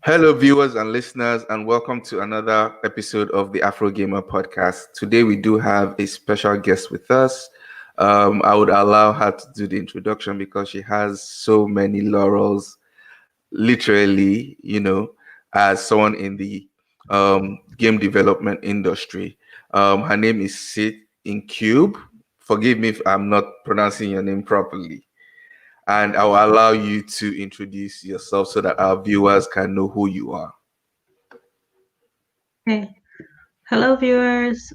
Hello, viewers and listeners, and welcome to another episode of the Afro Gamer podcast. Today, we do have a special guest with us. I would allow her to do the introduction because she has so many laurels, literally, as someone in the game development industry. Her name is Sid in Cube. Forgive me if I'm not pronouncing your name properly, and I will allow you to introduce yourself so that our viewers can know who you are. Hey, hello viewers.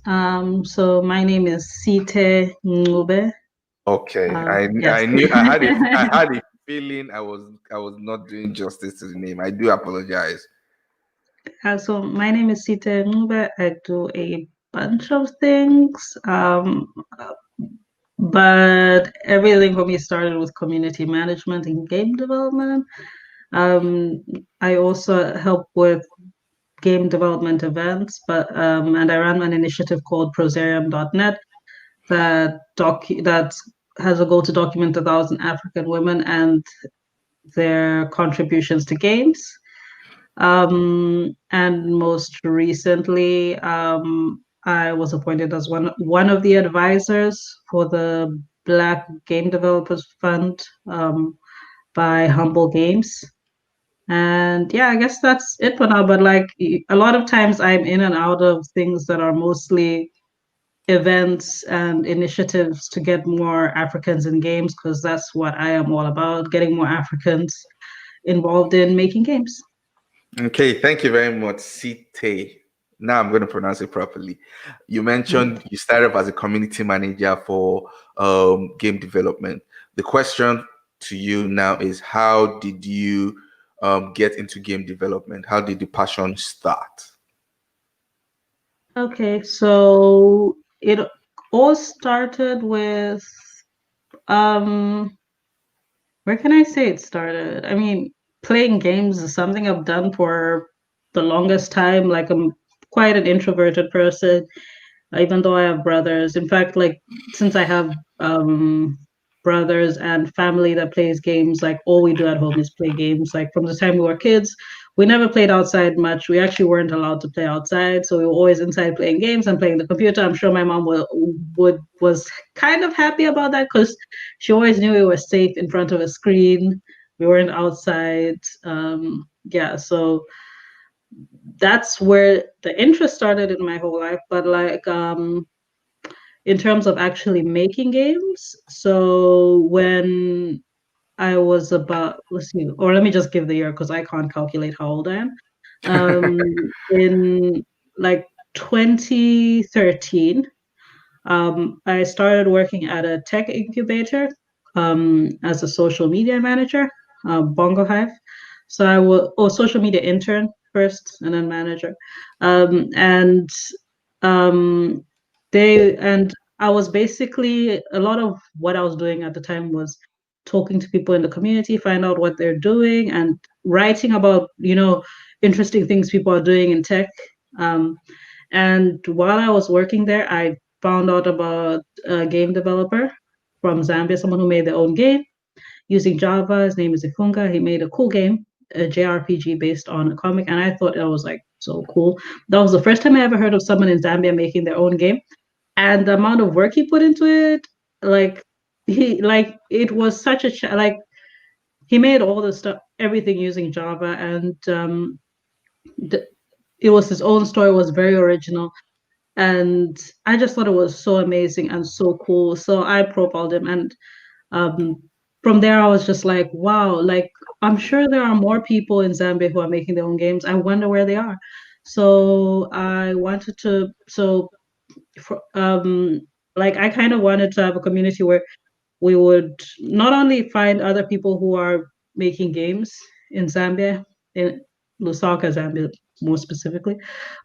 So my name is Site Ngube. Okay, Yes. I knew I had a feeling I was not doing justice to the name. I do apologize. So my name is Site Ngube. I do a bunch of things, but everything for me started with community management and game development. Um, I also help with game development events, and I ran an initiative called Proserium.net that has a goal to document 1,000 African women and their contributions to games. And most recently, I was appointed as one of the advisors for the Black Game Developers Fund by Humble Games. And yeah, I guess that's it for now. But like a lot of times, I'm in and out of things that are mostly events and initiatives to get more Africans in games because that's what I am all about, getting more Africans involved in making games. Okay, thank you very much, Site. Now I'm going to pronounce it properly. You mentioned you started off as a community manager for game development. The question to you now is, how did you get into game development? How did the passion start? Okay, so it all started with um where can I say it started? I mean, playing games is something I've done for the longest time. Like I'm quite an introverted person, even though I have brothers. In fact, like since I have brothers and family that plays games, like all we do at home is play games. Like from the time we were kids, we never played outside much. We actually weren't allowed to play outside, so we were always inside playing games and playing the computer. I'm sure my mom was kind of happy about that because she always knew we were safe in front of a screen. We weren't outside. Yeah, so that's where the interest started in my whole life. But like in terms of actually making games. So when I was about, let's see, or let me just give the year because I can't calculate how old I am. In like 2013, I started working at a tech incubator as a social media manager, Bongo Hive. So I was, or social media intern first and then manager. And um, and I was basically, a lot of what I was doing at the time was talking to people in the community, find out what they're doing, and writing about, interesting things people are doing in tech. Um, and while I was working there, I found out about a game developer from Zambia, someone who made their own game using Java. His name is Ifunga. He made a cool game, a JRPG based on a comic, and I thought it was like so cool. That was the first time I ever heard of someone in Zambia making their own game, and the amount of work he put into it, like it was such a like he made all the stuff, everything using Java, and th- it was his own story. It was very original, and I just thought it was so amazing and so cool. So I profiled him, and um, from there, I was just like, wow, like I'm sure there are more people in Zambia who are making their own games. I wonder where they are. So I wanted to, so for, like I kind of wanted to have a community where we would not only find other people who are making games in Zambia, in Lusaka, Zambia, more specifically,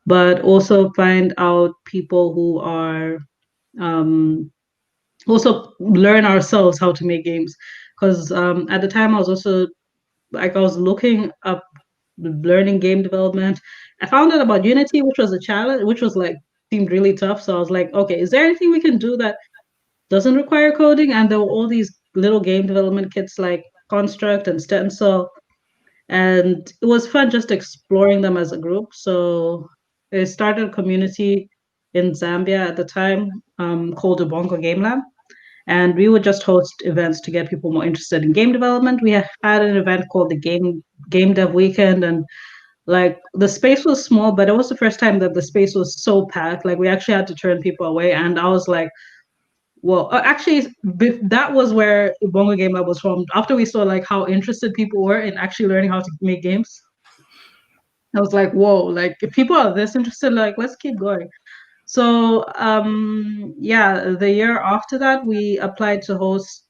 but also find out people who are um, also learn ourselves how to make games because at the time I was also like I was looking up learning game development. I found out about Unity, which was a challenge, which was like seemed really tough. So I was like, okay, is there anything we can do that doesn't require coding? And there were all these little game development kits like Construct and Stencil. and it was fun just exploring them as a group. So it started a community in Zambia at the time, called the Bongo Game Lab, and we would just host events to get people more interested in game development. We had an event called the Game Dev Weekend, and like the space was small, but it was the first time that the space was so packed. Like we actually had to turn people away, and I was like, well, actually, that was where Bongo Game Lab was formed. After we saw like how interested people were in actually learning how to make games, I was like, whoa, like if people are this interested, like let's keep going. So yeah, the year after that, we applied to host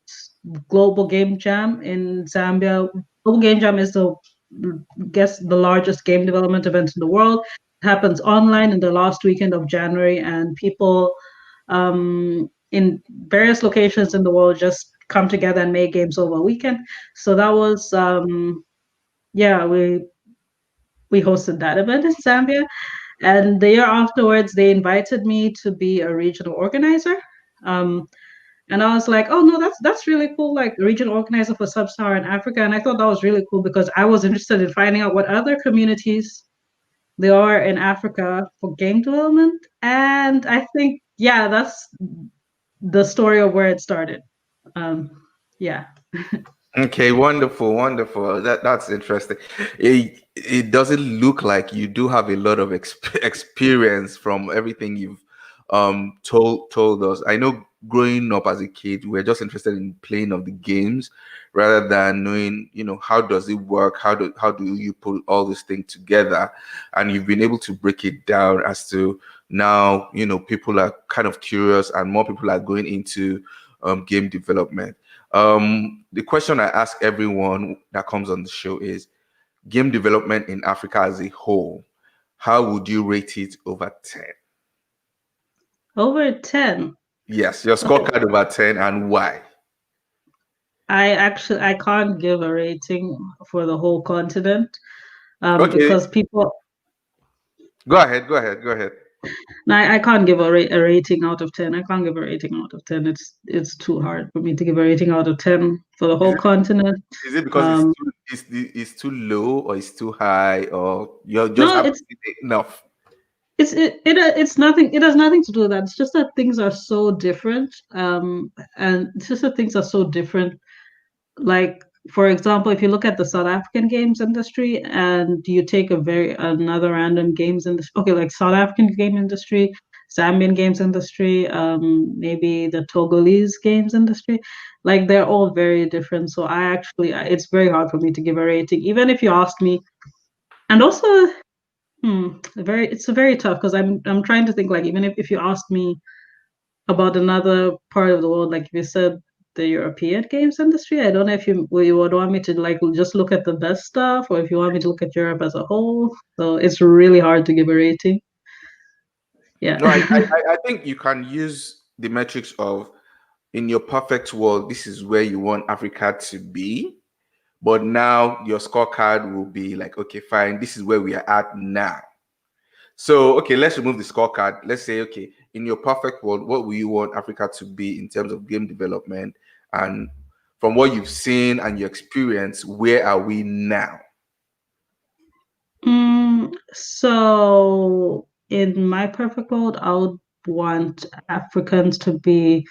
Global Game Jam in Zambia. Global Game Jam is the largest game development event in the world. It happens online in the last weekend of January, and people in various locations in the world just come together and make games over a weekend. So that was yeah, we hosted that event in Zambia. And the year afterwards, they invited me to be a regional organizer. Um, and I was like, oh no, that's really cool, like regional organizer for Sub-Saharan Africa. And I thought that was really cool because I was interested in finding out what other communities there are in Africa for game development. And I think, yeah, that's the story of where it started. Um, yeah. Okay, wonderful, wonderful. That's interesting. It doesn't look like you do have a lot of experience from everything you've told us. I know growing up as a kid, we're just interested in playing of the games rather than knowing, how does it work? How do you put all this thing together? And you've been able to break it down as to now, people are kind of curious and more people are going into game development. The question I ask everyone that comes on the show is game development in Africa as a whole. How would you rate it over 10? Over 10. Yes, your Okay. scorecard over 10 and why? I can't give a rating for the whole continent, Okay, because people go ahead. no, I can't give a rating out of 10. I can't give a rating out of 10. It's too hard for me to give a rating out of 10 for the Is whole it continent. is it because Um, it's too low or it's too high or you just no, haven't seen enough? it's nothing. It has nothing to do with that. It's just that things are so different. And it's just that things are so different. Like, for example, if you look at the South African games industry and you take another random games industry, okay, like South African game industry, Zambian games industry, maybe the Togolese games industry, like they're all very different. So it's very hard for me to give a rating, even if you ask me. And also, it's a very tough because I'm trying to think, like, even if you ask me about another part of the world, like if you said the European games industry, I don't know if you would want me to like just look at the best stuff or if you want me to look at Europe as a whole. So it's really hard to give a rating. Yeah. No, I think you can use the metrics of in your perfect world, this is where you want Africa to be. But now your scorecard will be like, okay, fine, this is where we are at now. So, okay, let's remove the scorecard. Let's say, okay, in your perfect world, what will you want Africa to be in terms of game development? And from what you've seen and your experience, where are we now? So in my perfect world, I would want Africans to be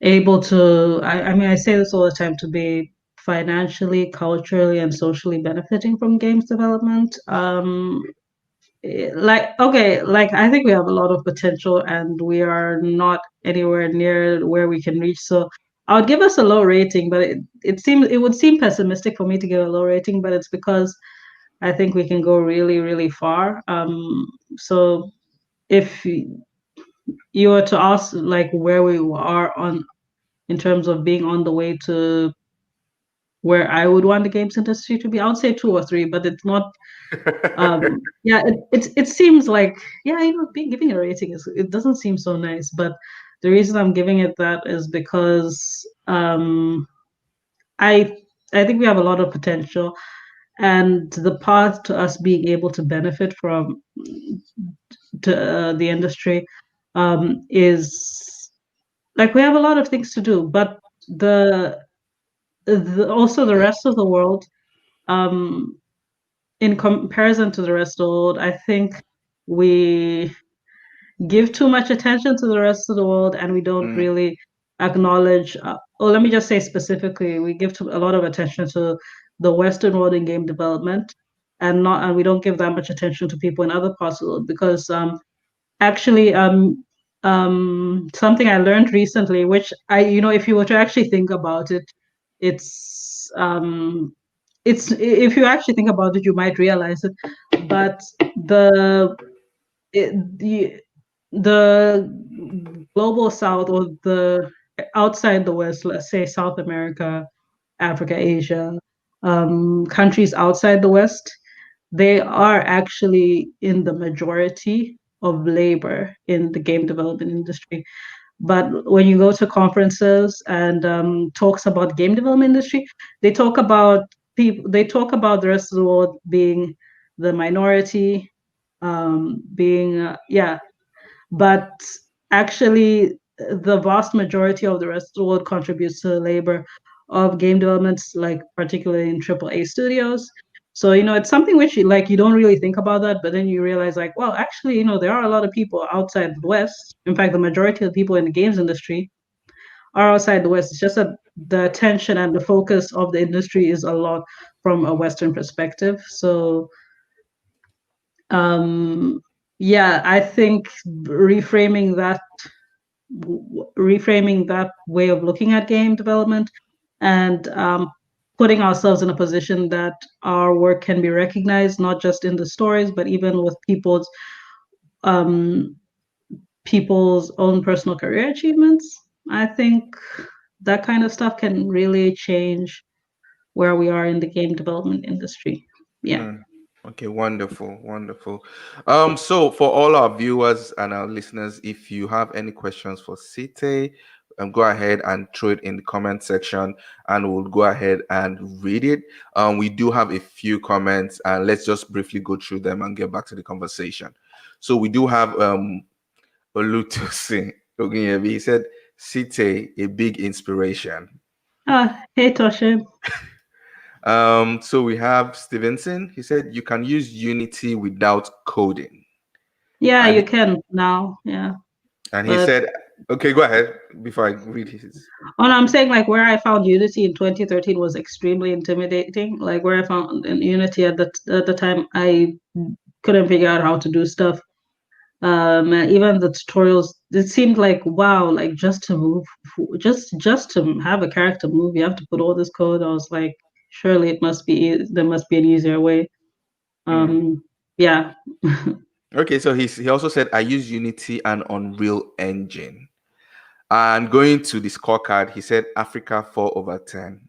able to, I mean, I say this all the time, to be financially, culturally, and socially benefiting from games development. Like, okay, like I think we have a lot of potential and we are not anywhere near where we can reach. So I would give us a low rating, but it would seem pessimistic for me to give a low rating, but it's because I think we can go really, really far. So if you were to ask like where we are on in terms of being on the way to where I would want the games industry to be, I would say two or three, but it's not. Yeah, it seems like, yeah, giving a rating it doesn't seem so nice, but the reason I'm giving it that is because I I think we have a lot of potential, and the path to us being able to benefit from the industry is like we have a lot of things to do, but also the rest of the world. um, in comparison to the rest of the world, I think we give too much attention to the rest of the world and we don't Mm, really acknowledge, or let me just say specifically, we give a lot of attention to the Western world in game development and we don't give that much attention to people in other parts of the world because actually something I learned recently, which if you were to actually think about it, it's if you actually think about it, you might realize it. But the the global south or the outside the west, let's say South America, Africa, Asia, countries outside the west, they are actually in the majority of labor in the game development industry. But when you go to conferences and talks about game development industry, they talk about they talk about the rest of the world being the minority, being yeah, but actually the vast majority of the rest of the world contributes to the labor of game developments, like particularly in AAA studios. So it's something which you don't really think about that, but then you realize like, well, actually, there are a lot of people outside the West. In fact, the majority of the people in the games industry are outside the West. It's just that the attention and the focus of the industry is a lot from a Western perspective. So um yeah, I think reframing that way of looking at game development and putting ourselves in a position that our work can be recognized not just in the stories but even with um, people's own personal career achievements. I think that kind of stuff can really change where we are in the game development industry. Yeah. mm. Okay, wonderful, wonderful. So for all our viewers and our listeners, if you have any questions for Site, go ahead and throw it in the comment section, and we'll go ahead and read it. We do have a few comments, and let's just briefly go through them and get back to the conversation. So we do have Olutosin Ogunyebi. He said, Site, a big inspiration. Hey, Toshin. So we have Stevenson. He said you can use Unity without coding. Yeah, And you can now. Yeah. and he But said, okay, go ahead before I read his. oh, no, I'm saying like where I found Unity in 2013 was extremely intimidating. Like where I found in Unity at the time, I couldn't figure out how to do stuff. And even the tutorials, it seemed like wow, like just to move, just to have a character move, you have to put all this code. I was like, surely there must be an easier way. Mm. Yeah. Okay, so he also said I use Unity and Unreal Engine. And going to the scorecard, he said Africa 4/10.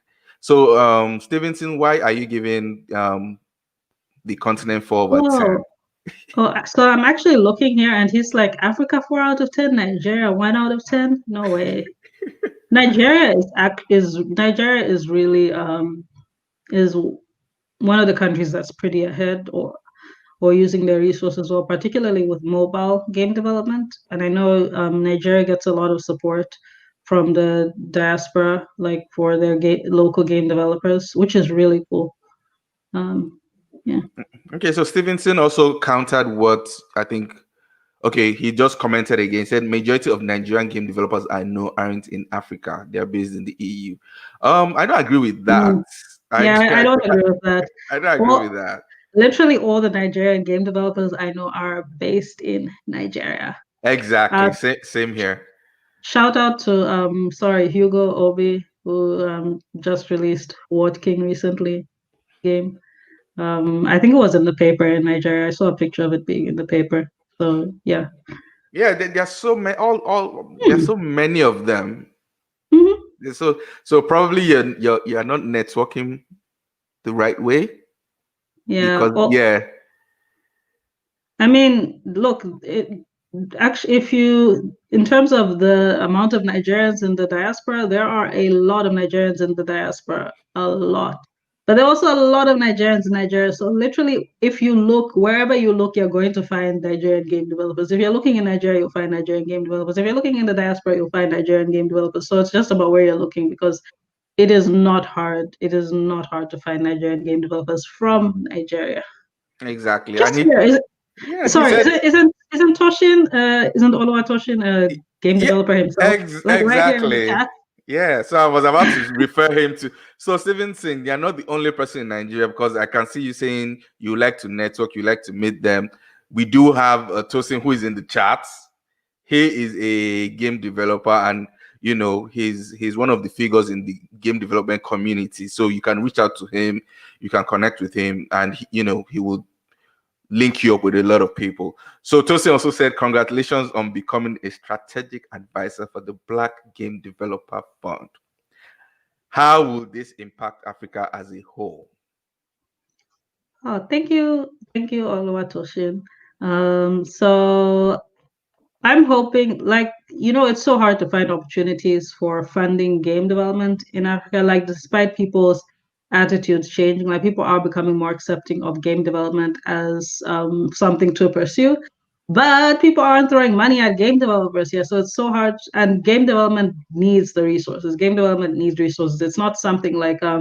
So Stevenson, why are you giving the continent 4/10? Oh, so I'm actually looking here, and he's like Africa 4 out of 10, Nigeria 1 out of 10. No way. Nigeria is really is one of the countries that's pretty ahead or using their resources well, particularly with mobile game development. And I know Nigeria gets a lot of support from the diaspora, like for their local game developers, which is really cool. Um, yeah. Okay, so Stevenson also countered what I think. Okay, he just commented again. Said majority of Nigerian game developers I know aren't in Africa; they are based in the EU. I don't agree with that. Mm. I Yeah, I don't agree with that. I don't agree with Well, that. literally all the Nigerian game developers I know are based in Nigeria. Exactly. Uh, Same here. Shout out to Hugo Obi, who just released Ward King recently game. I think it was in the paper in Nigeria. I saw a picture of it being in the paper. So yeah. Yeah, there are so many. All there are Hmm. so many of them. Hmm. So probably you're not networking the right way Yeah. because Oh, yeah. I mean, look, actually, if you, in terms of the amount of Nigerians in the diaspora, there are a lot of Nigerians in the diaspora, a lot. But there are also a lot of Nigerians in Nigeria. So literally, if you look, wherever you look, you're going to find Nigerian game developers. If you're looking in Nigeria, you'll find Nigerian game developers. If you're looking in the diaspora, you'll find Nigerian game developers. So it's just about where you're looking because it is not hard. It is not hard to find Nigerian game developers from Nigeria. Exactly. And Just he, here, is it? yeah, he Sorry, said, isn't Toshin? Isn't Oluwa Toshin a game yeah, developer himself? Like right here in the exactly. chat. Yeah, so I was about to refer him to. So Steven Singh, you're not the only person in Nigeria because I can see you saying you like to network, you like to meet them. We do have Tosin who is in the chats. He is a game developer, and he's one of the figures in the game development community. So you can reach out to him, you can connect with him, and he will link you up with a lot of people. So Tosin also said, congratulations on becoming a strategic advisor for the Black Game Developer Fund. How will this impact Africa as a whole? Oh, thank you, Oluwa Toshin. So I'm hoping, like, it's so hard to find opportunities for funding game development in Africa. Like, despite people's attitudes changing, like, people are becoming more accepting of game development as something to pursue. But people aren't throwing money at game developers here. So it's so hard. And game development needs the resources. Game development needs resources. It's not something like, I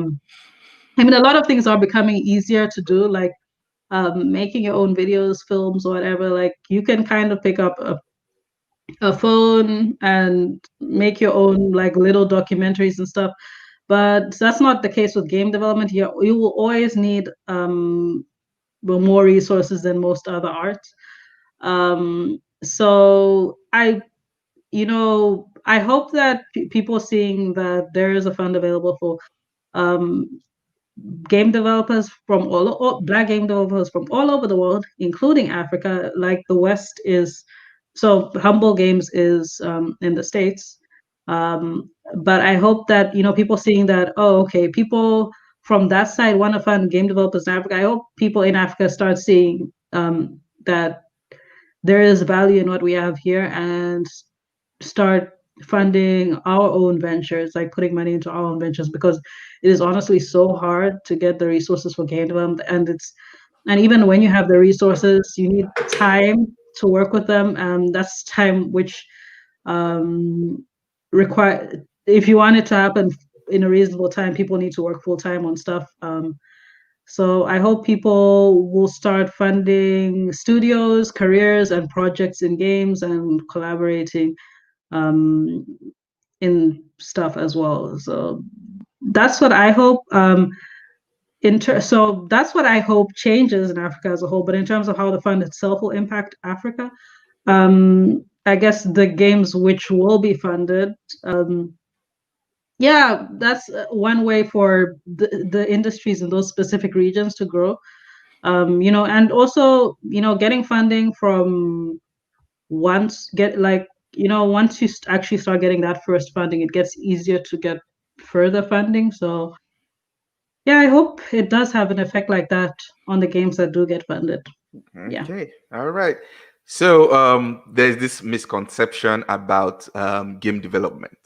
mean, a lot of things are becoming easier to do, like making your own videos, films, or whatever. Like, you can kind of pick up a phone and make your own like little documentaries and stuff. But that's not the case with game development. You will always need more resources than most other arts. So I hope that people seeing that there is a fund available for um, game developers from black game developers from all over the world, including Africa. Like the West is, so Humble Games is in the States. But I hope that people seeing that, oh, okay, people from that side want to fund game developers in Africa. I hope people in Africa start seeing that there is value in what we have here and start funding our own ventures, like putting money into our own ventures, because it is honestly so hard to get the resources for game development. And even when you have the resources, you need time to work with them. That's time which require if you want it to happen in a reasonable time, people need to work full time on stuff. So I hope people will start funding studios, careers, and projects in games and collaborating um, in stuff as well. So that's what I hope. So that's what I hope changes in Africa as a whole. But in terms of how the fund itself will impact Africa, I guess the games which will be funded, yeah, that's one way for the industries in those specific regions to grow. And also, getting funding from once you actually start getting that first funding, it gets easier to get further funding. So yeah, I hope it does have an effect like that on the games that do get funded. Yeah. Okay, all right. So there's this misconception about game development.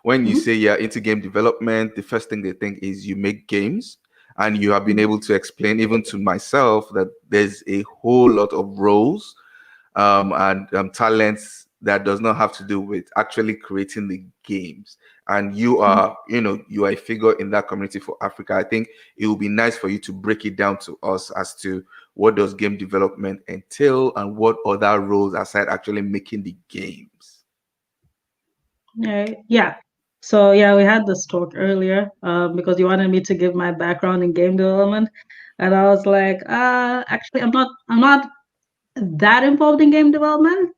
When you Mhm. say you're into game development, the first thing they think is you make games. And you have been able to explain, even to myself, that there's a whole lot of roles and talents that does not have to do with actually creating the games. And you are, you are a figure in that community for Africa. I think it would be nice for you to break it down to us as to what does game development entail and what other roles aside actually making the games. Yeah. So yeah, we had this talk earlier because you wanted me to give my background in game development, and I was like, actually, I'm not that involved in game development,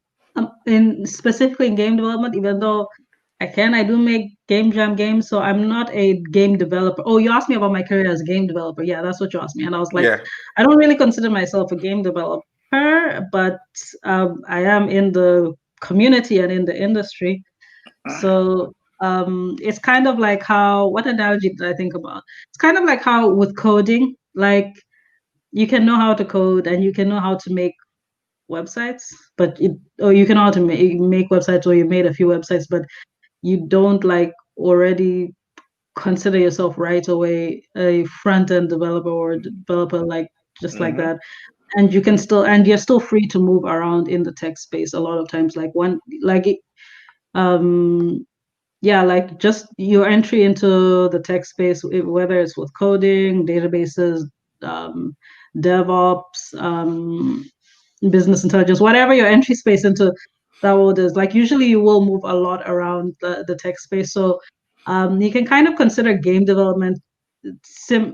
in specifically in game development, even though I do make game jam games, so I'm not a game developer. Oh, you asked me about my career as a game developer. Yeah, that's what you asked me. And I was like, Yeah. I don't really consider myself a game developer, but I am in the community and in the industry. So it's kind of like how, what analogy did I think about? It's kind of like how with coding, like you can know how to code and you can know how to make websites, or you can know how to make websites, or you made a few websites, but you don't like already consider yourself right away a front end developer or a developer, like just like Mm-hmm. that. And you're still free to move around in the tech space a lot of times. Like um yeah, like just your entry into the tech space, whether it's with coding, databases, um, DevOps, business intelligence, whatever your entry space into that world is, like usually you will move a lot around the tech space. So you can kind of consider game development sim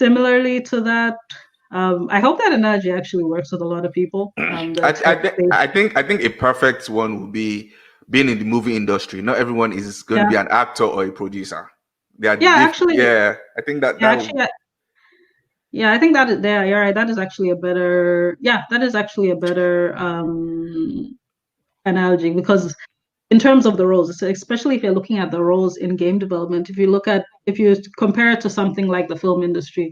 similarly to that. I hope that analogy actually works with a lot of people. The tech space. I think a perfect one would be being in the movie industry. Not everyone is going to Yeah. be an actor or a producer. They are Yeah, actually, yeah, I think that yeah, that actually, yeah, I think that is there. You're right. That is actually a better, yeah, that is actually a better analogy because in terms of the roles, especially if you're looking at the roles in game development, if you compare it to something like the film industry,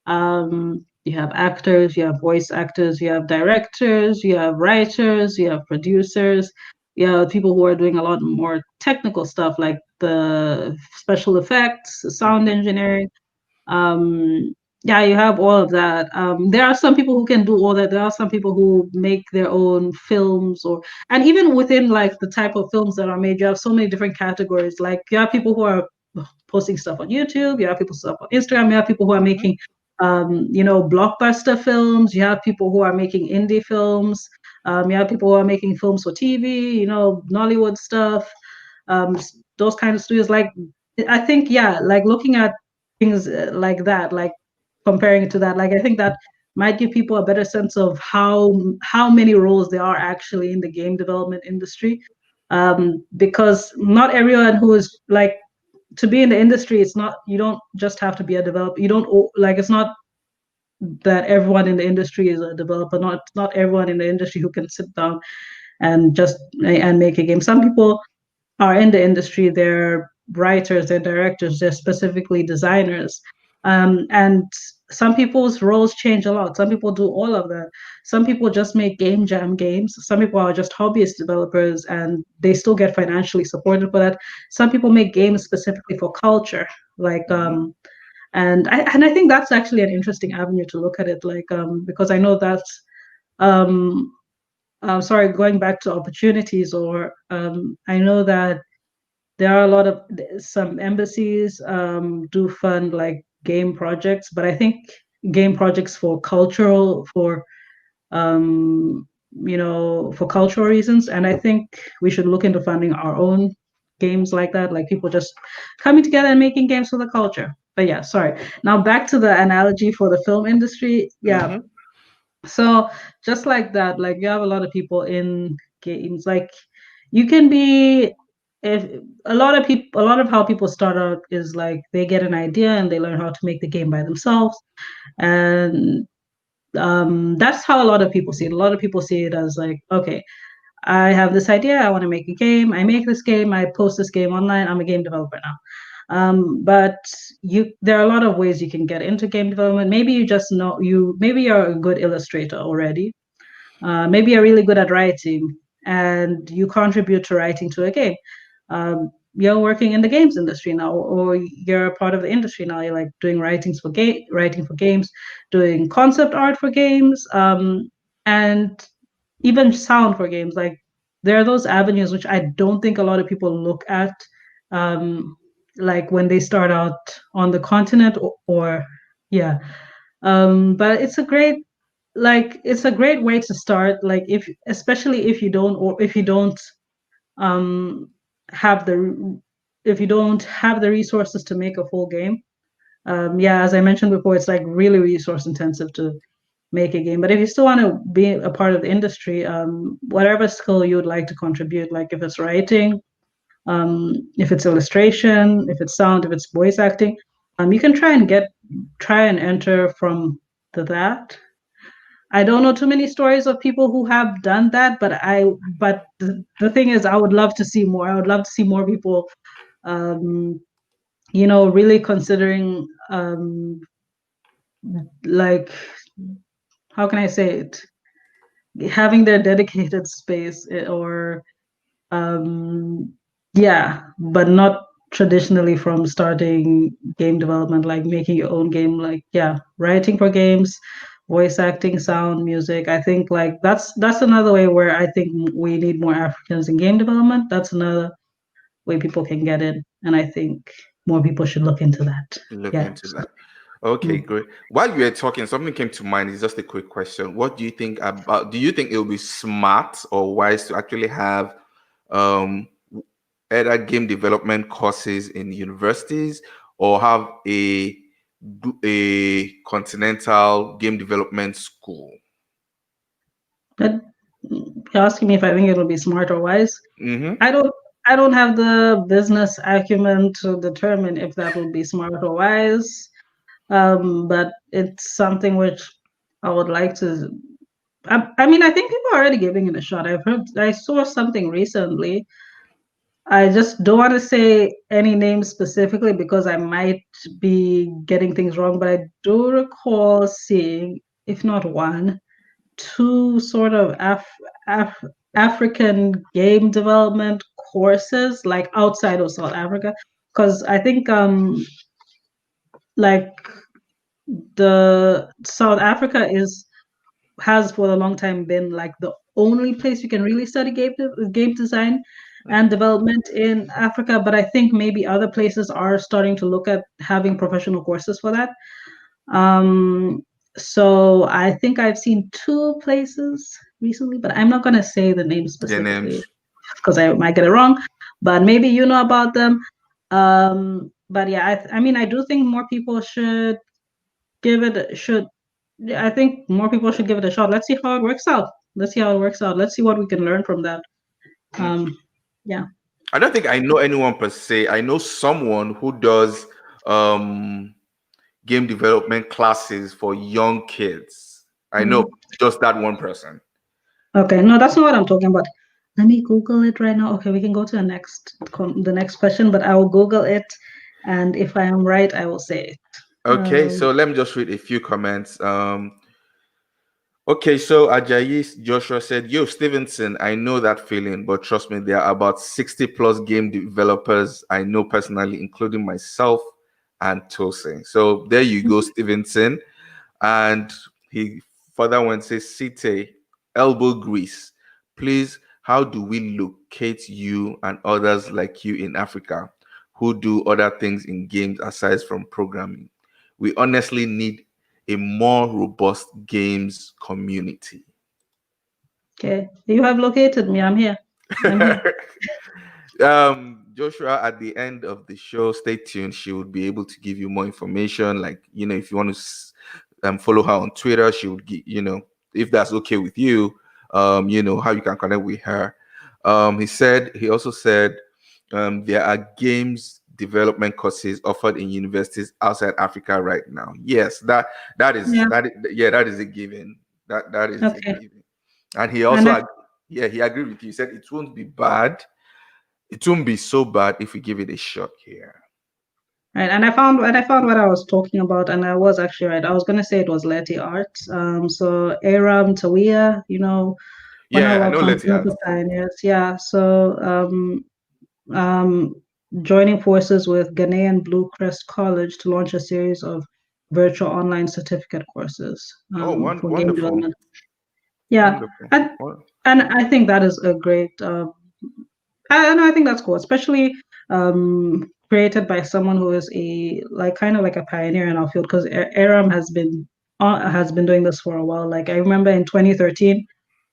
you have actors, you have voice actors, you have directors, you have writers, you have producers, you have people who are doing a lot more technical stuff like the special effects, sound Mhm. engineering. um yeah, you have all of that. There are some people who can do all that. There are some people who make their own films, or and even within like the type of films that are made, you have so many different categories. Like you have people who are posting stuff on YouTube, you have people stuff on Instagram, you have people who are Mhm. making blockbuster films, you have people who are making indie films, you have people who are making films for TV, Nollywood stuff, those kind of studios. Like I think, yeah, like looking at things like that, like comparing it to that, like I think that might give people a better sense of how many roles there are actually in the game development industry. Because not everyone who is like to be in the industry, it's not, you don't just have to be a developer. You don't like, it's not that everyone in the industry is a developer. Not everyone in the industry who can sit down and just and make a game. Some people are in the industry, they're writers, they're directors, they're specifically designers. And some people's roles change a lot. Some people do all of that. Some people just make game jam games. Some people are just hobbyist developers and they still get financially supported for that. Some people make games specifically for culture. Like Mhm. and I think that's actually an interesting avenue to look at it. Like because I know that um sorry, going back to opportunities, or I know that there are a lot of some embassies do fund like game projects, but I think game projects um, for cultural reasons. And I think we should look into funding our own games like that, like people just coming together and making games for the culture. But yeah, sorry. Now back to the analogy for the film industry. Yeah, Mhm. so just like that, like you have a lot of people in games. Like you can be if a lot of how people start out is like they get an idea and they learn how to make the game by themselves. And that's how a lot of people see it. A lot of people see it as like, okay, I have this idea, I want to make a game, I make this game, I post this game online, I'm a game developer now. But there are a lot of ways you can get into game development. Maybe you just know maybe you're a good illustrator already. Maybe you're really good at writing and you contribute to writing to a game. You're working in the games industry now, or you're a part of the industry now. You're like doing writing for games, doing concept art for games, and even sound for games. Like there are those avenues which I don't think a lot of people look at, um, like when they start out on the continent, or yeah. But it's a great way to start. Like especially um have the if you don't have the resources to make a full game. Yeah, as I mentioned before, it's like really resource intensive to make a game. But if you still want to be a part of the industry, whatever skill you would like to contribute, like if it's writing, if it's illustration, if it's sound, if it's voice acting, you can try and enter from that. I don't know too many stories of people who have done that, but the thing is, I would love to see more. I would love to see more people, um, really considering, like, how can I say it? Having their dedicated space, or um, yeah, but not traditionally from starting game development, like making your own game, like yeah, writing for games, voice acting, sound, music. I think like that's another way where I think we need more Africans in game development. That's another. way people can get in. And I think more people should look into that. Look Yeah. into that. Okay, Mm. great. While you were talking, something came to mind. It's just a quick question. What do you think about? Do you think it will be smart or wise to actually have um, either game development courses in universities or have a continental game development school? But you're asking me if I think it'll be smart or wise. Mm-hmm. I don't I don't have the business acumen to determine if that will be smart or wise. But it's something which I would like to. I mean, I think people are already giving it a shot. I saw something recently. I just don't want to say any name specifically because I might be getting things wrong, but I do recall seeing, if not one, two sort of Af African game development courses, like outside of South Africa. Because I think like the South Africa has for a long time been like the only place you can really study game design and development in Africa. But I think maybe other places are starting to look at having professional courses for that. Um, so I think I've seen two places recently, but I'm not gonna say the name The specifically names. because I might get it wrong. But maybe you know about them. But yeah, I mean, I do think more people should give it should yeah, I think more people should give it a shot. Let's see how it works out. Let's see how it works out. Let's see what we can learn from that. Mm. Yeah. I don't think I know anyone per se. I know someone who does um, game development classes for young kids. I know Mm. just that one person. Okay. No, that's not what I'm talking about. Let me Google it right now. Okay, we can go to the next question, but I will Google it, and if I am right, I will say it. Okay, Um, so let me just read a few comments. Okay, so Ajayi Joshua said, Yo, Stevenson, I know that feeling, but trust me, there are about 60 plus game developers I know personally, including myself and Tosin. So there you go, Stevenson. And he further went and says, Site, elbow grease. Please, how do we locate you and others like you in Africa who do other things in games aside from programming? We honestly need a more robust games community. okay, you have located me. I'm here. I'm here. Joshua, at the end of the show, stay tuned. She would be able to give you more information. Like, if you want to follow her on Twitter, she would give, if that's okay with you, how you can connect with her. He also said, there are games development courses offered in universities outside Africa right now. Yes, Yeah. that is a given. That is a Okay. given. And And I he agreed with you. He said it won't be bad. It won't be so bad if we give it a shot here. Right, and I found what I was talking about, and I was actually right. I was gonna say it was Letty Art. So Aram Tawia, one of Yeah, I our know Letty continental pioneers. Yeah. So um, joining forces with Ghanaian Blue Crest College to launch a series of virtual online certificate courses Oh, for game wonderful. development. Yeah, Wonderful. and Well, and I think that is a great. And I think that's cool, especially created by someone who is a like kind of like a pioneer in our field because Aram has been doing this for a while. Like I remember in 2013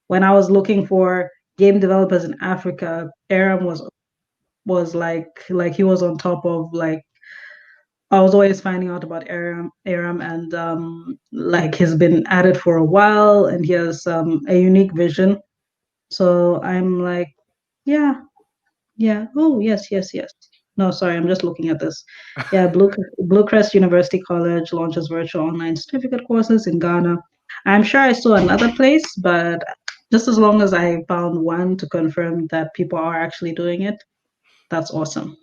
when I was looking for game developers in Africa, Aram was like he was on top of like I was always finding out about Aram and like he's been at it for a while and he has a unique vision. So I'm like, yeah, yeah. Oh, yes, yes, yes. No, sorry, I'm just looking at this. Yeah, Blue Crest University College launches virtual online certificate courses in Ghana. I'm sure I saw another place, but just as long as I found one to confirm that people are actually doing it, that's awesome.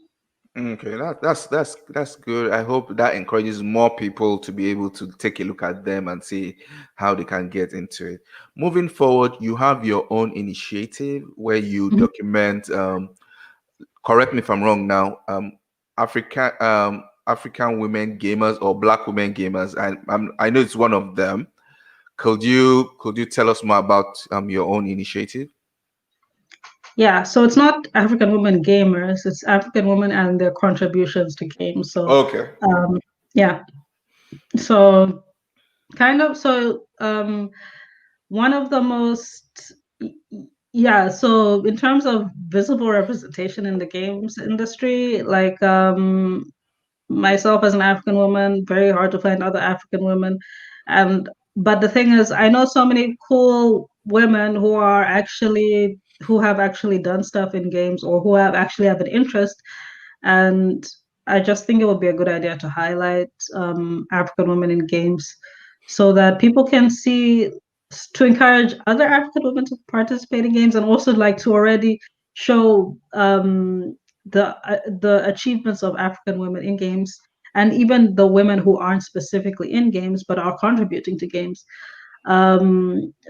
okay, that's good. I hope that encourages more people to be able to take a look at them and see how they can get into it. Moving forward, you have your own initiative where you Mhm. document. Correct me if I'm wrong now. African women gamers or Black women gamers. I know it's one of them. Could you tell us more about your own initiative? Yeah, so it's not African women gamers, it's African women and their contributions to games. So Okay. yeah. So kind of so one of the most yeah, so in terms of visible representation in the games industry, like myself as an African woman, very hard to find other African women. And but the thing is, I know so many cool women who have actually done stuff in games or who have actually have an interest. And I just think it would be a good idea to highlight African women in games so that people can see to encourage other African women to participate in games and also like to already show the achievements of African women in games and even the women who aren't specifically in games but are contributing to games.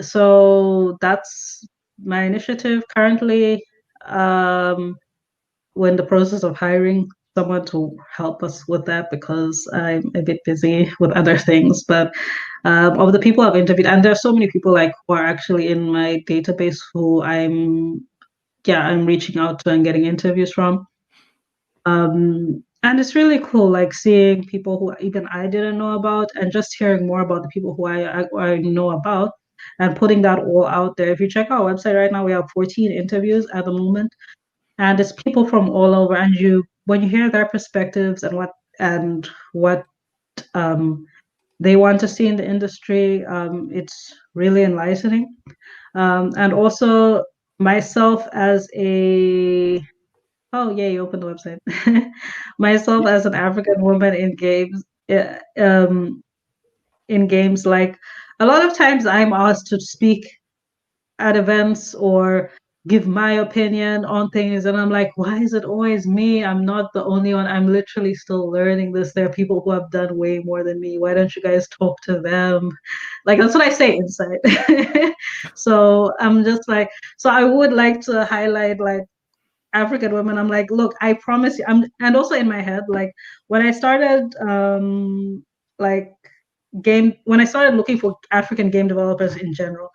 So that's my initiative currently. We're in the process of hiring someone to help us with that because I'm a bit busy with other things. But of the people I've interviewed, and there are so many people like who are actually in my database who I'm reaching out to and getting interviews from. And it's really cool, like seeing people who even I didn't know about, and just hearing more about the people who I know about, and putting that all out there. If you check our website right now, we have 14 interviews at the moment, and it's people from all over. And when you hear their perspectives and what um, they want to see in the industry, it's really enlightening. And also myself as a Oh, yeah, you opened the website. Myself as an African woman in games, like a lot of times I'm asked to speak at events or give my opinion on things, and I'm like, why is it always me? I'm not the only one. I'm literally still learning this. There are people who have done way more than me. Why don't you guys talk to them? Like that's what I say inside. So I'm just like, so I would like to highlight like African women. I'm like, look, I promise you. And also in my head, like when I started, like when I started looking for African game developers in general,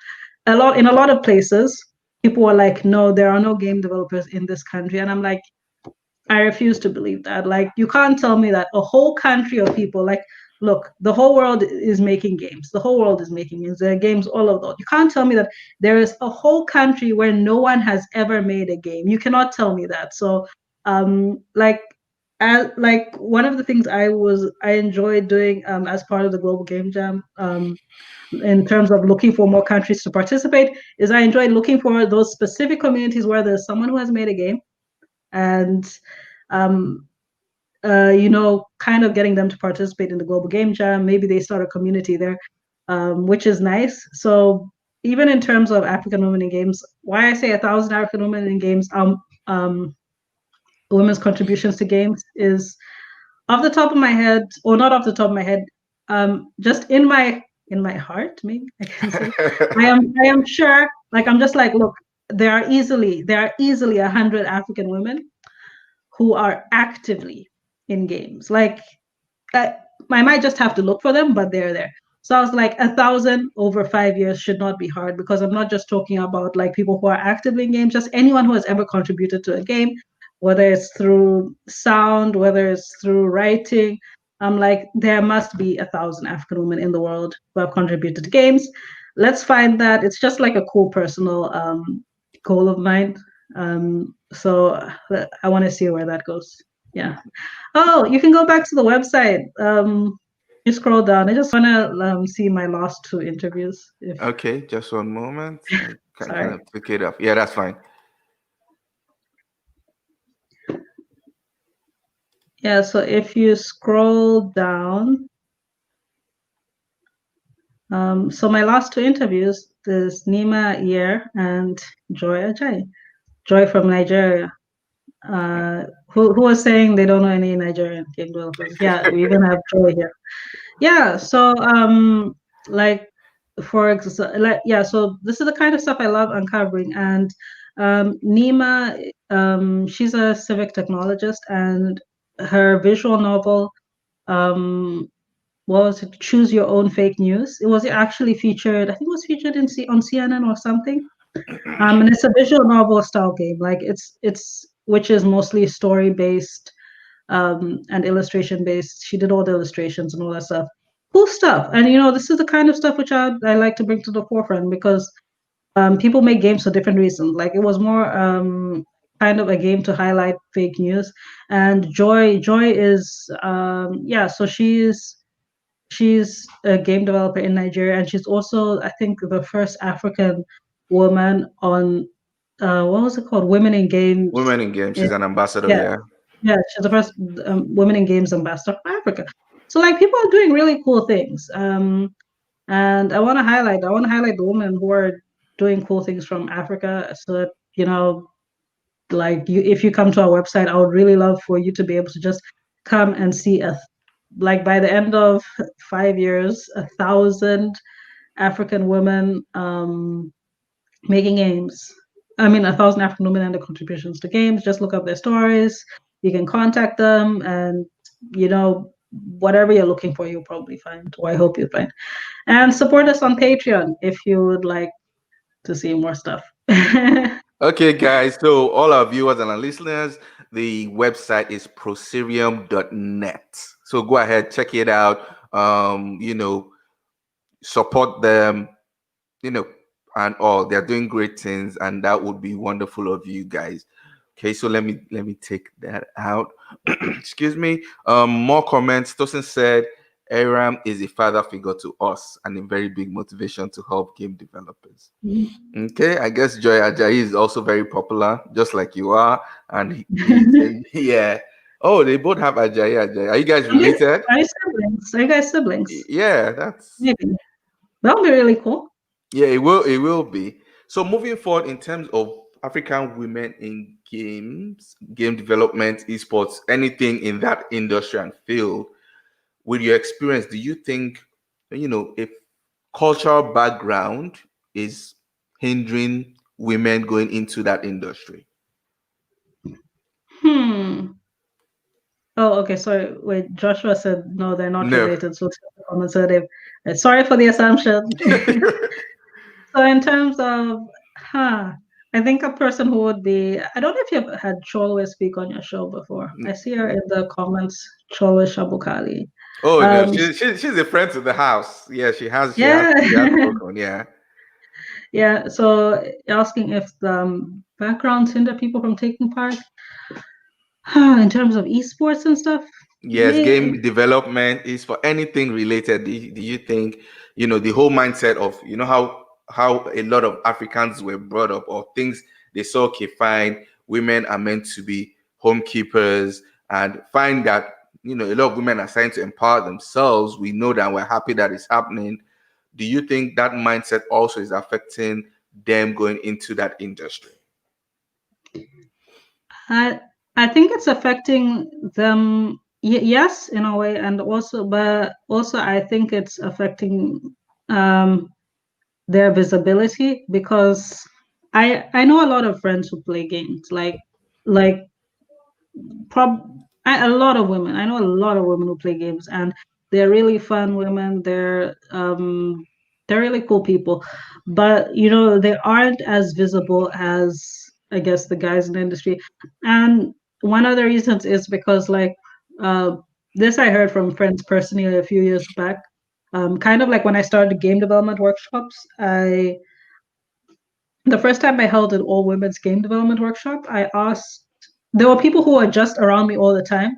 in a lot of places, people were like, no, there are no game developers in this country, and I'm like, I refuse to believe that. Like, you can't tell me that a whole country of people, like, look, the whole world is making games. The whole world is making games. There are games all over the world. You can't tell me that there is a whole country where no one has ever made a game. You cannot tell me that. So, like, like one of the things I enjoyed doing as part of the Global Game Jam in terms of looking for more countries to participate is I enjoyed looking for those specific communities where there's someone who has made a game and um, kind of getting them to participate in the Global Game Jam. Maybe they start a community there, which is nice. So even in terms of African women in games, why I say 1,000 African women in games, women's contributions to games is off the top of my head, or not off the top of my head, just in my heart, maybe I can say, I am sure. Like I'm just like, look, there are easily 100 African women who are actively in games. Like I, I might just have to look for them, but they're there. So I was like, 1,000 over 5 years should not be hard because I'm not just talking about like people who are actively in games, just anyone who has ever contributed to a game, whether it's through sound, whether it's through writing. I'm like, there must be 1,000 African women in the world who have contributed to games. Let's find that. It's just like a cool personal goal of mine. So I want to see where that goes. Yeah. Oh, you can go back to the website. You scroll down. I just wanna see my last two interviews. If Okay, just one moment. I can kind sorry. of pick it up. Yeah, that's fine. Yeah, so if you scroll down, so my last two interviews, there's Nima Iyer and Joy Ajay. Joy from Nigeria. Who was saying they don't know any Nigerian game developers? Yeah, we even have Joy here. Yeah, so like for example, like yeah, so this is the kind of stuff I love uncovering. And Nima, she's a civic technologist, and her visual novel um was Choose Your Own Fake News. It was actually featured, I think it was featured on CNN or something. And it's a visual novel style game. Like it's which is mostly story based and illustration based. She did all the illustrations and all that stuff. Cool stuff. And this is the kind of stuff which I like to bring to the forefront because people make games for different reasons. Like it was more kind of a game to highlight fake news. And Joy is yeah, so she's a game developer in Nigeria, and she's also, I think, the first African woman on what was it called? Women in Games. Women in games. In, She's an ambassador. yeah, Yeah. yeah, she's the first Women in Games ambassador for Africa. So like people are doing really cool things. And I want to highlight the women who are doing cool things from Africa so that, like if you come to our website, I would really love for you to be able to just come and see like by the end of 5 years, 1,000 African women making games. I mean, 1,000 African women and their contributions to games. Just look up their stories. You can contact them, and you know, whatever you're looking for, you'll probably find, or I hope you find. And support us on Patreon if you would like to see more stuff. Okay, guys. So all our viewers and our listeners, the website is proserium.net. So go ahead, check it out. Support them, you know, and all. They're doing great things, and that would be wonderful of you guys. Okay, so let me take that out. Excuse me. More comments. Tosin said Aram is a father figure to us and a very big motivation to help game developers. Okay, I guess Joy Ajayi is also very popular, just like you are, and yeah. Oh, they both have Ajayi. Are you guys related? Are you siblings? Are you guys siblings? Yeah, that's Maybe. That would be really cool. yeah. It will be. So moving forward in terms of African women in game development, esports, anything in that industry and field, with your experience, do you think if cultural background is hindering women going into that industry? Hmm. Oh, okay. Sorry. Wait, Joshua said no, they're not No. related. So conservative. Sorry for the assumption. So in terms of, huh, I think a person who would be, I don't know if you've had Cholwe speak on your show before. I see her in the comments, Cholwe Shabukali. Oh no, Um, she's a friend to the house. Yeah, yeah, she has spoken. Yeah. yeah. So asking if the backgrounds hinder people from taking part, in terms of esports and stuff, Yes, maybe. game development is for anything related. Do you think, the whole mindset of, how a lot of Africans were brought up, or things they saw, okay, fine, women are meant to be homekeepers, and find that, a lot of women are trying to empower themselves. We know that, we're happy that it's happening. Do you think that mindset also is affecting them going into that industry? I I think it's affecting them, yes, in a way, and but also I think it's affecting um their visibility because I know a lot of friends who play games, like prob a lot of women. I know a lot of women who play games, and they're really fun women. They're really cool people, but they aren't as visible as I guess the guys in the industry. And one of the reasons is because uh, this I heard from friends personally a few years back. Kind of like when I started game development workshops, I the first time I held an all women's game development workshop, I asked, there were people who were just around me all the time,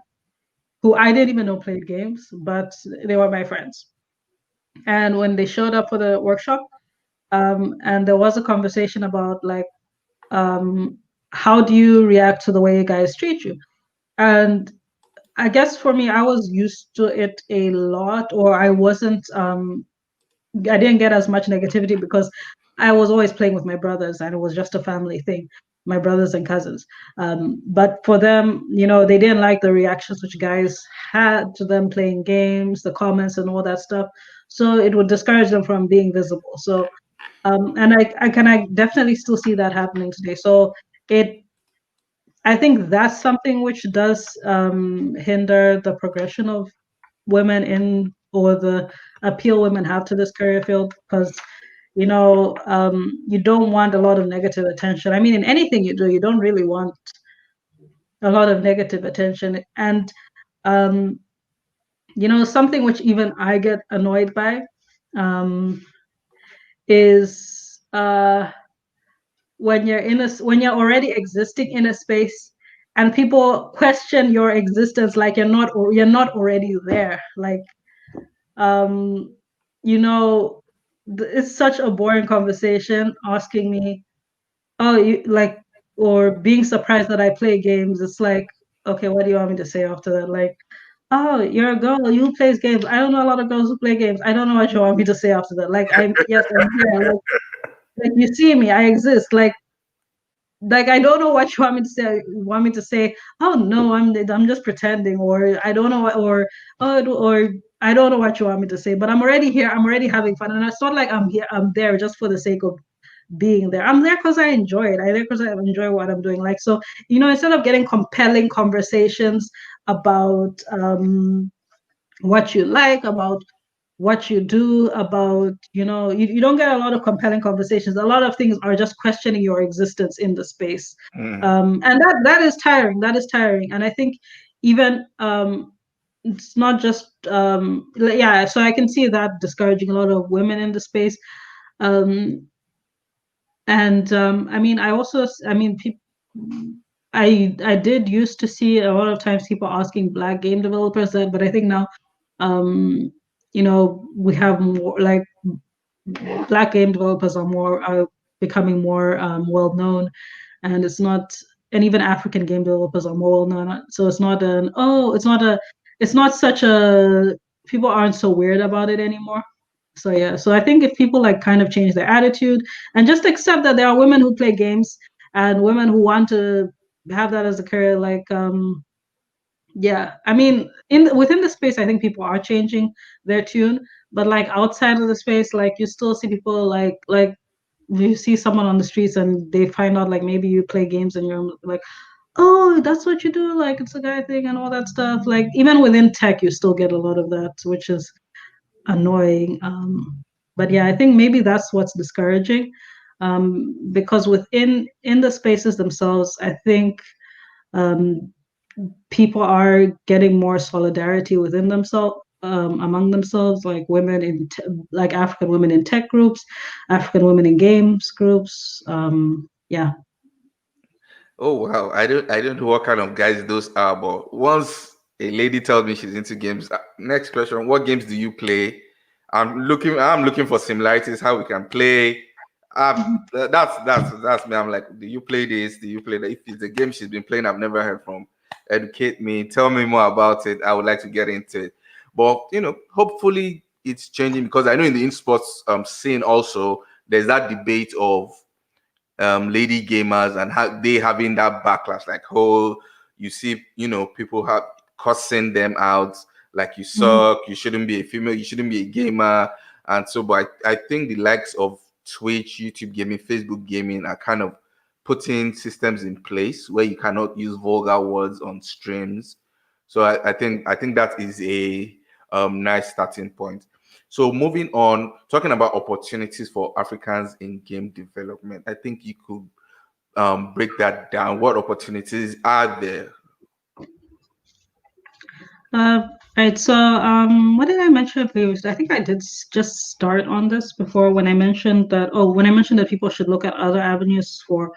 who I didn't even know played games, but they were my friends. And when they showed up for the workshop, and there was a conversation about um, how do you react to the way guys treat you? And I guess for me, I was used to it a lot, or I didn't get as much negativity because I was always playing with my brothers and it was just a family thing, my brothers and cousins. But for them, they didn't like the reactions which guys had to them playing games, the comments and all that stuff. So it would discourage them from being visible. So, and I definitely still see that happening today. So it, I think that's something which does hinder the progression of women in, or the appeal women have to this career field, because you don't want a lot of negative attention. I mean, in anything you do, you don't really want a lot of negative attention. And um, something which even I get annoyed by um, is when you're already existing in a space and people question your existence like you're not already there. Like um, it's such a boring conversation asking me, oh, you like, or being surprised that I play games. It's like, okay, what do you want me to say after that? Like, oh, you're a girl, you plays games. I don't know a lot of girls who play games. I don't know what you want me to say after that. Like, yes, I'm here. Like you see me, I exist. Like I don't know what you want me to say. You want me to say, oh no, I'm just pretending, or I don't know what, or I don't know what you want me to say. But I'm already here. I'm already having fun, and it's not like I'm here. I'm there just for the sake of being there. I'm there because I enjoy it. I'm there because I enjoy what I'm doing. Like, so, instead of getting compelling conversations about what you like, about what you do, about, you don't get a lot of compelling conversations. A lot of things are just questioning your existence in the space. Mm. And that is tiring. That is tiring. And I think even it's not just yeah, so I can see that discouraging a lot of women in the space. Um, and I mean, I did used to see a lot of times people asking Black game developers that, but I think now, um, we have more like Black game developers are becoming more well known, and and even African game developers are more well known. So it's not such a people aren't so weird about it anymore. So yeah, so I think if people like kind of change their attitude and just accept that there are women who play games and women who want to have that as a career, like yeah, I mean within the space I think people are changing their tune, but like outside of the space, like you still see people like you see someone on the streets and they find out like maybe you play games and you're like, oh, that's what you do, like it's a guy thing and all that stuff. Like even within tech you still get a lot of that, which is annoying. But yeah, I think maybe that's what's discouraging. Because in the spaces themselves, I think um, people are getting more solidarity within themselves, among themselves, like like African women in tech groups, African women in games groups. Yeah. Oh wow, I don't know what kind of guys those are, but once a lady tells me she's into games, next question, what games do you play? I'm looking for similarities, how we can play. That's me. I'm like, do you play this? Do you play that? If it's a game she's been playing, I've never heard from. Educate me, tell me more about it. I would like to get into it. But hopefully it's changing because I know in the esports scene also there's that debate of lady gamers and how they having that backlash, like whole you see, people have cussing them out, like you Mhm. suck, you shouldn't be a female, you shouldn't be a gamer. And so, but I think the likes of Twitch, YouTube gaming, Facebook gaming are kind of putting systems in place where you cannot use vulgar words on streams. So I think that is a nice starting point. So moving on, talking about opportunities for Africans in game development, I think you could break that down. What opportunities are there? Uh, right. So, what did I mention previously? I think I did just start on this before when I mentioned that. Oh, when I mentioned that people should look at other avenues for,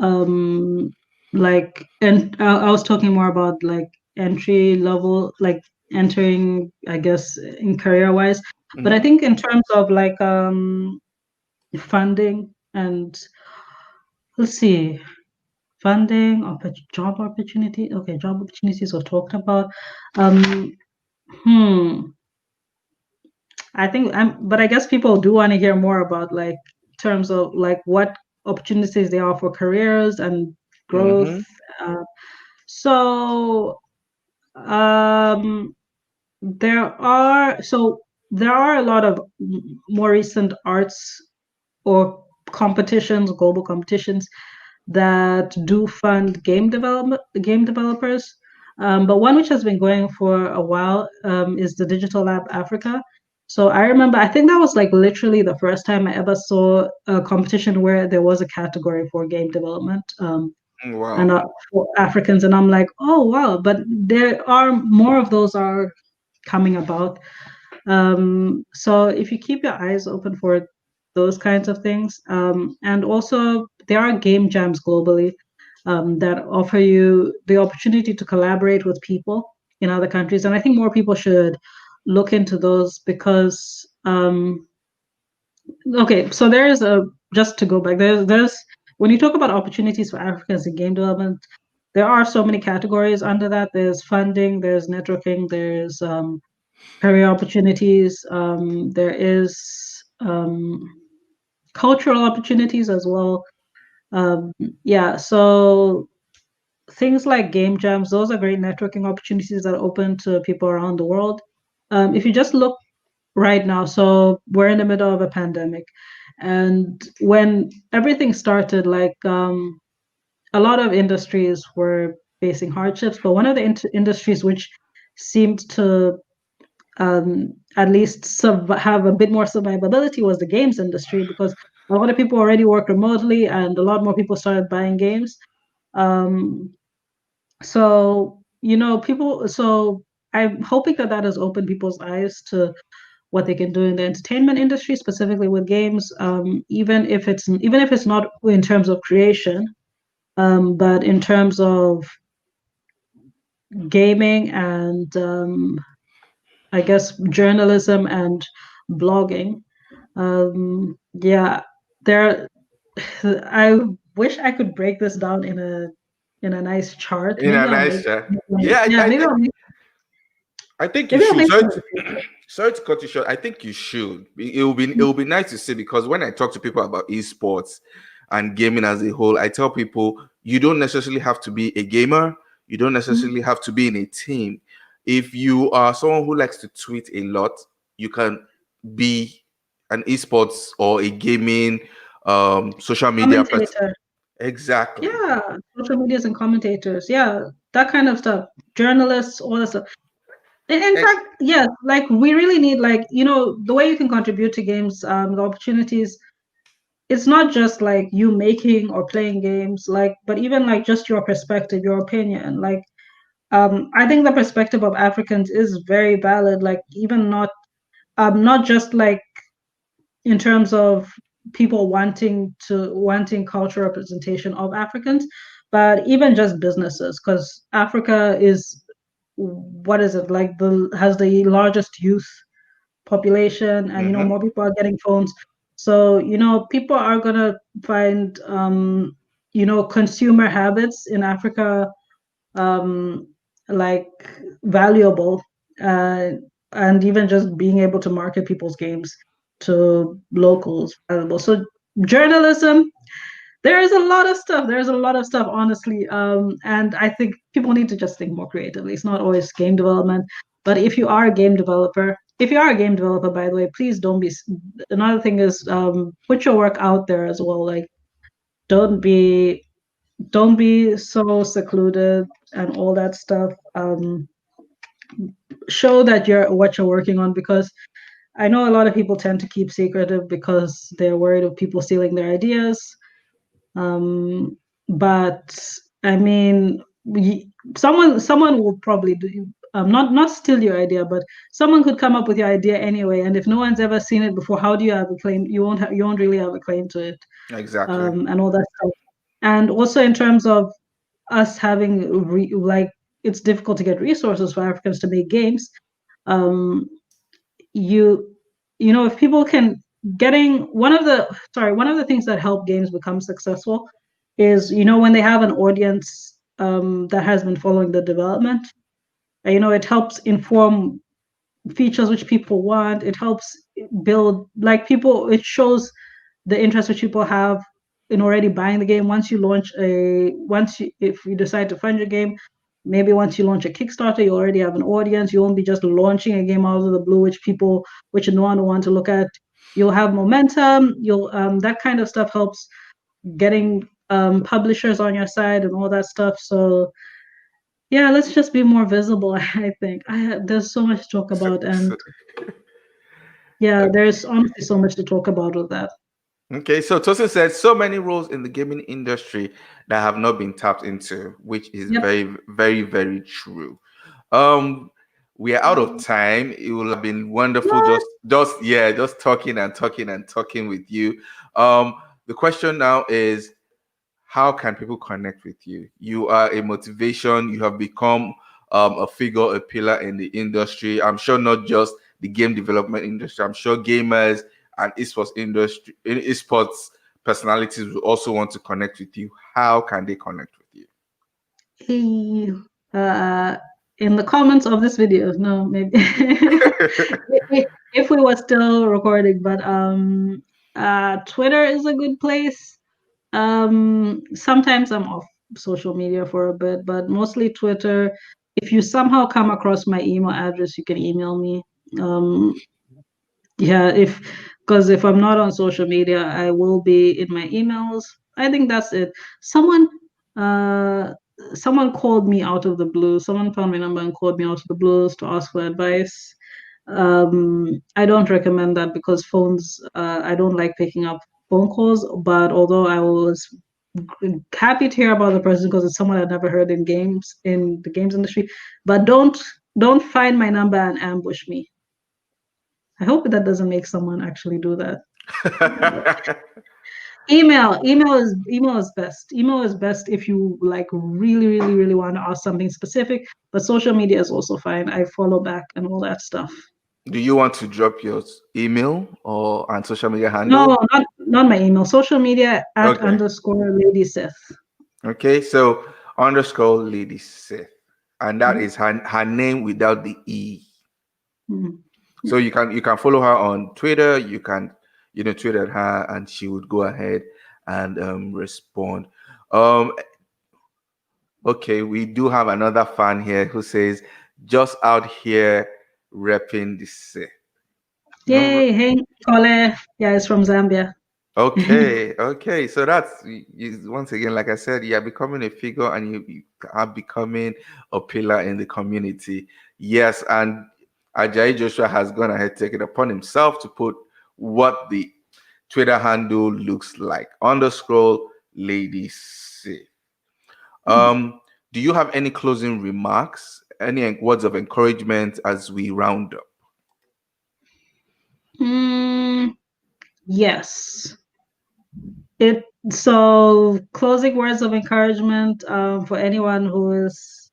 um, and I was talking more about like entry level, like entering, I guess, in career wise. But I Hmm. think in terms of like funding and let's see, job opportunity. Okay, job opportunities we've talked about. Um, hmm. But I guess people do want to hear more about like terms of like what opportunities there are for careers and growth. Hmm. Uh, so um, there are a lot of more recent arts or competitions, global competitions that do fund game developers. But one which has been going for a while is the Digital Lab Africa. So I remember, I think that was like literally the first time I ever saw a competition where there was a category for game development, and Wow. for Africans. And I'm like, oh wow! But there are more of those are coming about. So if you keep your eyes open for those kinds of things, and also there are game jams globally, that offer you the opportunity to collaborate with people in other countries. And I think more people should look into those because, okay, so there's a, just to go back, there's when you talk about opportunities for Africans in game development, there are so many categories under that. There's funding, there's networking, there's career opportunities, there is cultural opportunities as well. Um, yeah, so things like game jams, those are great networking opportunities that are open to people around the world. If you just look right now, so we're in the middle of a pandemic, and when everything started, like a lot of industries were facing hardships, but one of the industries which seemed to at least have a bit more survivability was the games industry, because a lot of people already work remotely and a lot more people started buying games. Um, so, so I'm hoping that that has opened people's eyes to what they can do in the entertainment industry, specifically with games, even if it's not in terms of creation, but in terms of gaming and I guess journalism and blogging. Yeah, there. I wish I could break this down in a nice chart. In a Maybe I'll nice make. chat. Yeah, Yeah, I think you maybe I'll should. make Sorry some. to, sorry to cut you short. I think you should. It will be nice to see, because when I talk to people about esports and gaming as a whole, I tell people you don't necessarily have to be a gamer. You don't necessarily have to be in a team. If you are someone who likes to tweet a lot, you can be an esports or a gaming social media person. Commentator. Exactly. Yeah, social medias and commentators. Yeah, that kind of stuff. Journalists, all that stuff. In Ex- fact, yes, like we really need, like, the way you can contribute to games, the opportunities. It's not just like you making or playing games, like, but even like just your perspective, your opinion. Like, I think the perspective of Africans is very valid. Like, even not just like in terms of people wanting cultural representation of Africans, but even just businesses, because Africa is, what is it, like, the has the largest youth population, and mhm. more people are getting phones. So people are gonna find consumer habits in Africa, um, like, valuable, uh, and even just being able to market people's games to locals valuable. So journalism, there is a lot of stuff. There's a lot of stuff, honestly. And I think people need to just think more creatively. It's not always game development. But if you are a game developer, by the way, please don't be. Another thing is, put your work out there as well. Like, don't be don't be so secluded and all that stuff. Show that you're what you're working on, because I know a lot of people tend to keep secretive because they're worried of people stealing their ideas. Um, but I mean, someone will probably do, not steal your idea, but someone could come up with your idea anyway. And if no one's ever seen it before, how do you have a claim? You won't really have a claim to it, Exactly. and all that stuff. And also in terms of us having like, it's difficult to get resources for Africans to make games. Um, you if people can getting one of the things that help games become successful is, when they have an audience that has been following the development. It helps inform features which people want. It helps build, like, people. It shows the interest which people have in already buying the game. If you decide to fund your game, maybe once you launch a Kickstarter, you already have an audience. You won't be just launching a game out of the blue, which no one will want to look at. You'll have momentum. You'll That kind of stuff helps getting publishers on your side and all that stuff. So yeah, let's just be more visible. I think there's so much to talk So, about, so and Yeah, there's honestly so much to talk about with that. Okay, so Tosin said so many roles in the gaming industry that have not been tapped into, which is Yep. very, very, very true. Um, we are out of time. It will have been wonderful What? just talking and talking and talking with you. The question now is, how can people connect with you? You are a motivation. You have become a figure, a pillar in the industry. I'm sure not just the game development industry. I'm sure gamers and esports personalities will also want to connect with you. How can they connect with you? Hey, uh, in the comments of this video, no, maybe if we were still recording, but Twitter is a good place. Sometimes I'm off social media for a bit, but mostly Twitter. If you somehow come across my email address, you can email me. Um, yeah, because if I'm not on social media, I will be in my emails. I think that's it. Someone uh someone called me out of the blue. Someone found my number and called me out of the blues to ask for advice. I don't recommend that because phones, I don't like picking up phone calls, but although I was happy to hear about the person because it's someone I'd never heard in the games industry, but don't find my number and ambush me. I hope that doesn't make someone actually do that. Email is best. Email is best if you like really, really, really want to ask something specific, but social media is also fine. I follow back and all that stuff. Do you want to drop your email or and social media No, handle? not my email. Social media at Okay. underscore Lady Sith. Okay. So underscore Lady Sith, and that Mhm. is her name without the E. Mhm. So you can follow her on Twitter. You can tweet at her, and she would go ahead and respond. Um, okay, we do have another fan here who says, "Just out here repping the Sith." No, Yay, hey, Kole. Yeah, it's from Zambia. okay, okay. So that's once again, like I said, you're becoming a figure, and you are becoming a pillar in the community. Yes, and Ajayi Joshua has gone ahead, taken upon himself to put what the Twitter handle looks like. Underscore Lady C. Do you have any closing remarks? Any words of encouragement as we round up? Mm, yes. It so closing words of encouragement for anyone who is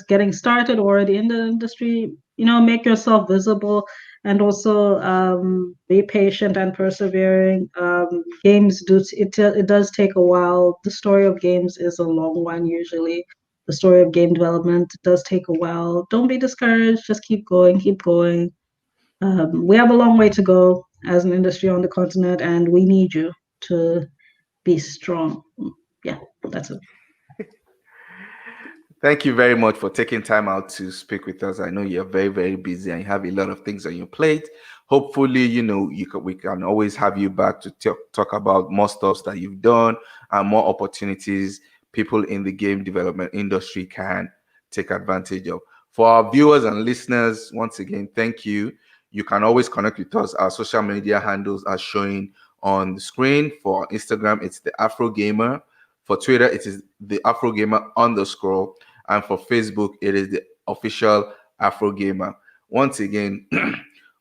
getting started already in the industry, make yourself visible and also be patient and persevering. Games it does take a while. The story of games is a long one usually. The story of game development does take a while. Don't be discouraged. Just keep going, keep going. We have a long way to go as an industry on the continent, and we need you to be strong. Yeah, that's it. Thank you very much for taking time out to speak with us. I know you're very, very busy and you have a lot of things on your plate. Hopefully, we can always have you back to talk about more stuff that you've done and more opportunities people in the game development industry can take advantage of. For our viewers and listeners, once again, thank you. You can always connect with us. Our social media handles are showing on the screen. For Instagram, it's the Afro Gamer. For Twitter, it is the Afro Gamer underscore. And for Facebook, it is the official Afro Gamer. Once again,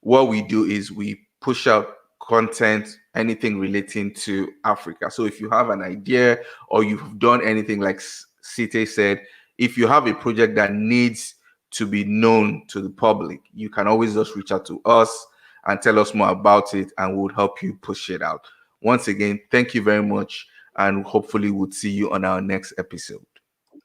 what we do is we push out content, anything relating to Africa. So if you have an idea or you've done anything like Site said, if you have a project that needs to be known to the public, you can always just reach out to us and tell us more about it, and we'll help you push it out. Once again, thank you very much, and hopefully we'll see you on our next episode.